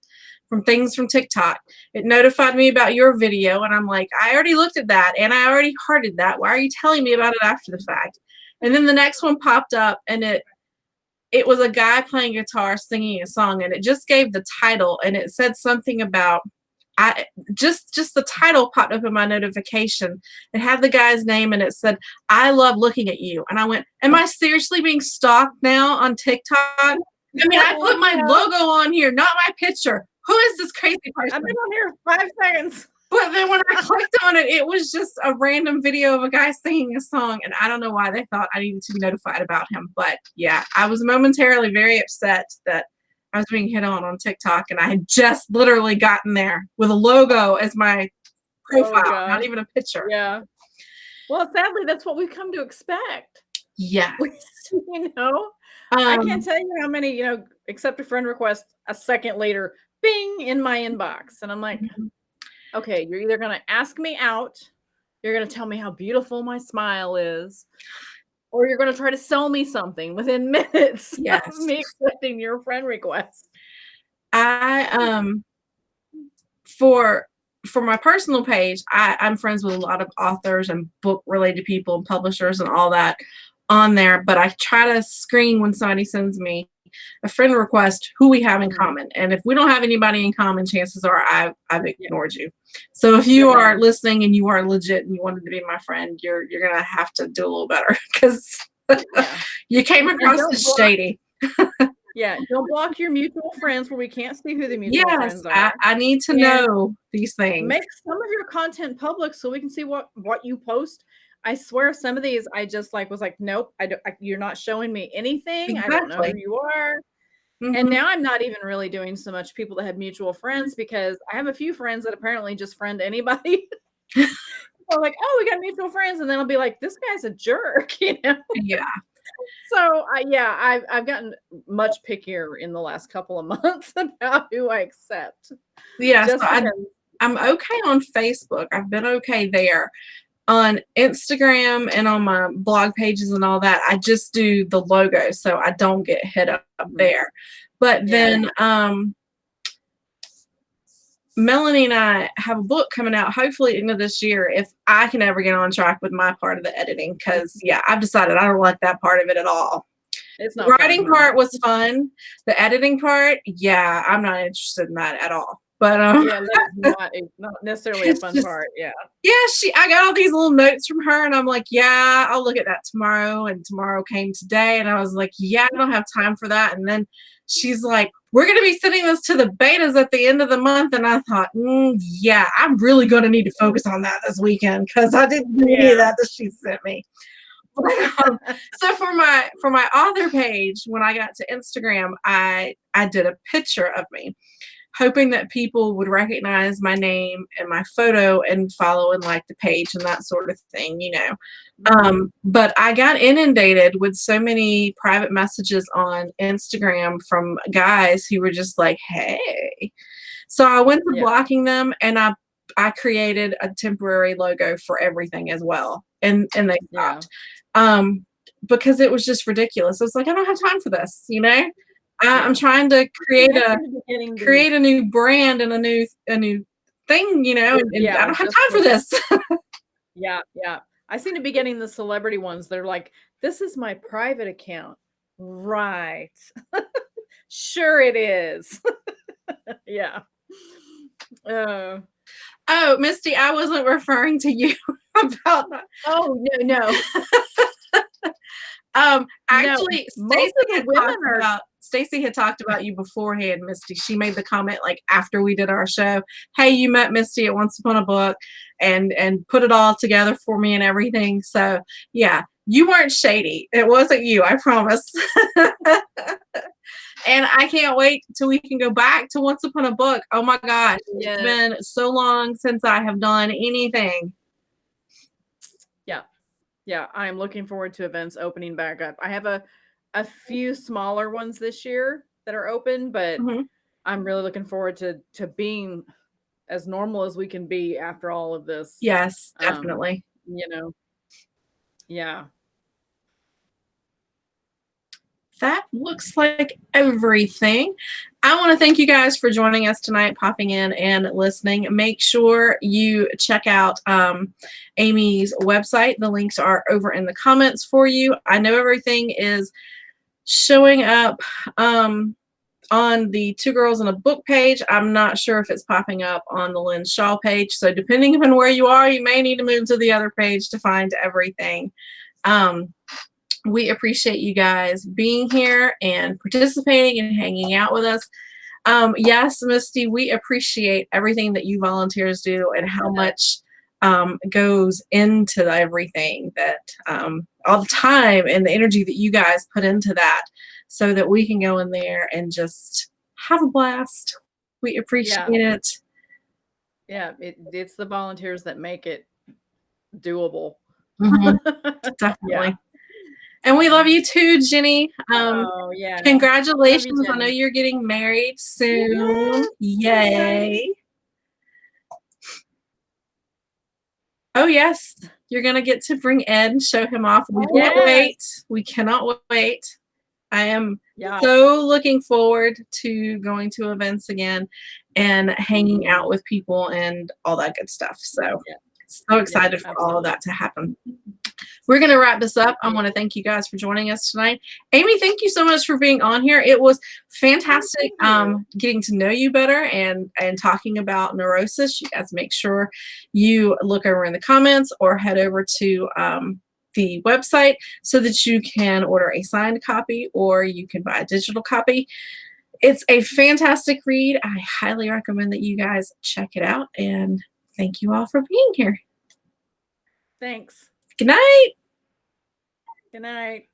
from things from TikTok. It notified me about your video. And I'm like, I already looked at that and I already hearted that. Why are you telling me about it after the fact? And then the next one popped up and it was a guy playing guitar singing a song and it just gave the title and it said something about I just the title popped up in my notification. It had the guy's name and it said, "I love looking at you." And I went, "Am I seriously being stalked now on TikTok?" I mean, I put my Yeah. logo on here, not my picture. Who is this crazy I've been person? on here 5 seconds. But then when I clicked on it, it was just a random video of a guy singing a song, and I don't know why they thought I needed to be notified about him. But yeah, I was momentarily very upset that I was being hit on TikTok, and I had just literally gotten there with a logo as my Oh profile, not gosh. even a picture. Yeah. Well, sadly, that's what we've come to expect. Yes. You know? I can't Um, tell you how many, accept a friend request a second later, bing, in my inbox. And I'm like, okay, you're either gonna ask me out, you're gonna tell me how beautiful my smile is, or you're gonna try to sell me something within minutes of yes. me accepting your friend request. I for my personal page, I'm friends with a lot of authors and book related people and publishers and all that on there, but I try to screen when somebody sends me a friend request who we have in Mhm. common. And if we don't have anybody in common, chances are I've Yeah. ignored you. So if Yep, you yeah. are listening and you are legit and you wanted to be my friend, you're gonna have to do a little better because Yeah. you came And across don't as block shady. don't block your mutual friends where we can't see who the mutual Yes, friends are. I need to And know these things. make some of your content public so we can see what you post. I swear some of these I just was like, "Nope, I don't you're not showing me anything. I don't know who Exactly. you are." And Mhm. now I'm not even really doing so much people that have mutual friends because I have a few friends that apparently just friend anybody. I'm like, "Oh, we got mutual friends," and then I'll be like, "This guy's a jerk," you know? Yeah. So, yeah, I've gotten much pickier in the last couple of months about who I accept, Yeah, so just because I'm okay on Facebook. I've been okay there. On Instagram and on my blog pages and all that, I just do the logo so I don't get hit up Mhm. there. But Yeah. then Melanie and I have a book coming out hopefully end of this year if I can ever get on track with my part of the editing because yeah, I've decided I don't like that part of it at all. It's The not fun, writing no. part was fun. The editing part, yeah, I'm not interested in that at all. But Yeah, that is not necessarily a it's fun just part, yeah. yeah, I got all these little notes from her and I'm like, yeah, I'll look at that tomorrow. And tomorrow came today. And I was like, yeah, I don't have time for that. And then she's like, we're going to be sending this to the betas at the end of the month. And I thought, yeah, I'm really going to need to focus on that this weekend because I didn't do any of Yeah. that she sent me. So for my author page, when I got to Instagram, I did a picture of me hoping that people would recognize my name and my photo and follow and like the page and that sort of thing. Mhm. But I got inundated with so many private messages on Instagram from guys who were just like, hey. So I went to Yeah, blocking them and I created a temporary logo for everything as well. And they yeah. stopped. Because it was just ridiculous. I was like, I don't have time for this. I'm Yeah. trying to You have to be getting the create a new brand and a new thing, and I yeah, don't have just time for the this. yeah, yeah. I seem to be getting the celebrity ones. They're like, "This is my private account." Right. Sure it is. Yeah. Oh. Oh, Misty, I wasn't referring to you about that. Oh, no, no. No, Actually, most of the women are Stacy had talked about you beforehand, Misty. She made the comment like after we did our show, "Hey, you met Misty at Once Upon a Book and put it all together for me and everything." So, yeah, you weren't shady. It wasn't you, I promise. And I can't wait till we can go back to Once Upon a Book. Oh my gosh, it's yeah, been so long since I have done anything. yeah. Yeah, I'm looking forward to events opening back up. I have a few smaller ones this year that are open, but Mhm. I'm really looking forward to being as normal as we can be after all of this. Yes, Um, definitely. you know, yeah. That looks like everything. I want to thank you guys for joining us tonight, popping in and listening. Make sure you check out Amy's website. The links are over in the comments for you. I know everything is showing up on the Two Girls in a Book page. I'm not sure if it's popping up on the Lynn Shaw page. So depending upon where you are, you may need to move to the other page to find everything. We appreciate you guys being here and participating and hanging out with us. Yes, Misty, we appreciate everything that you volunteers do and how much goes into everything that all the time and the energy that you guys put into that so that we can go in there and just have a blast. We appreciate Yeah. it. Yeah, it's the volunteers that make it doable. Mhm, Yeah. definitely. And we love you too, Jenny. Oh, yeah. Love you, Congratulations. I know Jenny. you're getting married soon. Yes, so exciting. Yay. Oh, yes. You're going to get to bring Ed and show him off. We can't Yes. wait. We cannot wait. I am Yeah. so looking forward to going to events again and hanging out with people and all that good stuff. So, Yeah. so Yeah, excited for all of absolutely. that to happen. We're going to wrap this Me up. I too. want to thank you guys for joining us tonight. Amy, thank you so much for being on here. It was fantastic Thank you. getting to know you better and talking about neurosis. You guys make sure you look over in the comments or head over to the website so that you can order a signed copy or you can buy a digital copy. It's a fantastic read. I highly recommend that you guys check it out. And thank you all for being here. Thanks. Good night. Good night.